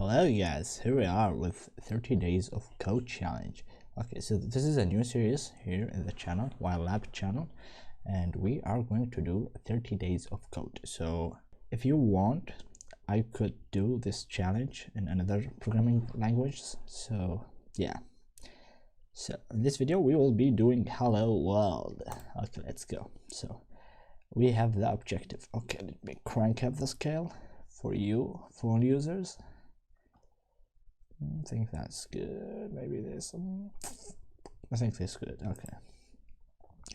Hello guys, here we are with 30 days of code challenge. Okay, so this is a new series here in the channel, Wild Lab channel, and we are going to do 30 days of code. So if you want, I could do this challenge in another programming language. So yeah, so in this video we will be doing Hello World. Okay, let's go. So we have the objective. Okay, let me crank up the scale for you phone users. I think that's good. Maybe this. I think this is good. Okay.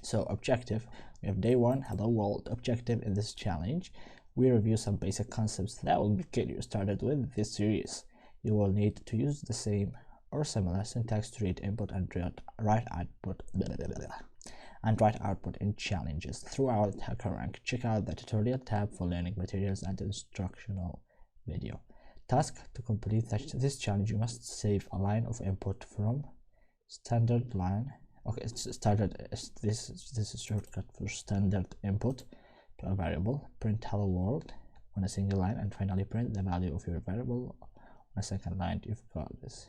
So objective, we have day one, hello world. Objective in this challenge, we review some basic concepts that will get you started with this series. You will need to use the same or similar syntax to read input and write output in challenges throughout HackerRank. Check out the tutorial tab for learning materials and instructional video. Task: to complete this challenge, you must save a line of input from standard line. Okay, this is shortcut for standard input to a variable. Print hello world on a single line, and finally print the value of your variable on a second line. You've got this.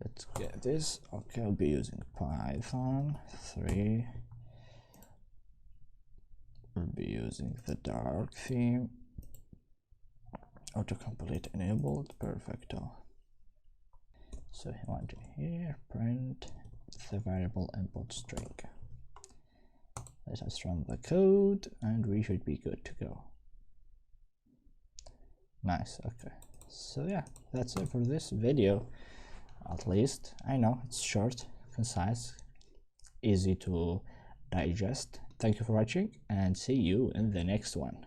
Let's get this. Okay, I'll be using Python 3. We'll be using the dark theme. Autocomplete enabled. Perfecto. So you want to here print the variable input string. Let us run the code and we should be good to go. Nice. Okay, so yeah, that's it for this video. At least I know it's short, concise, easy to digest. Thank you for watching and see you in the next one.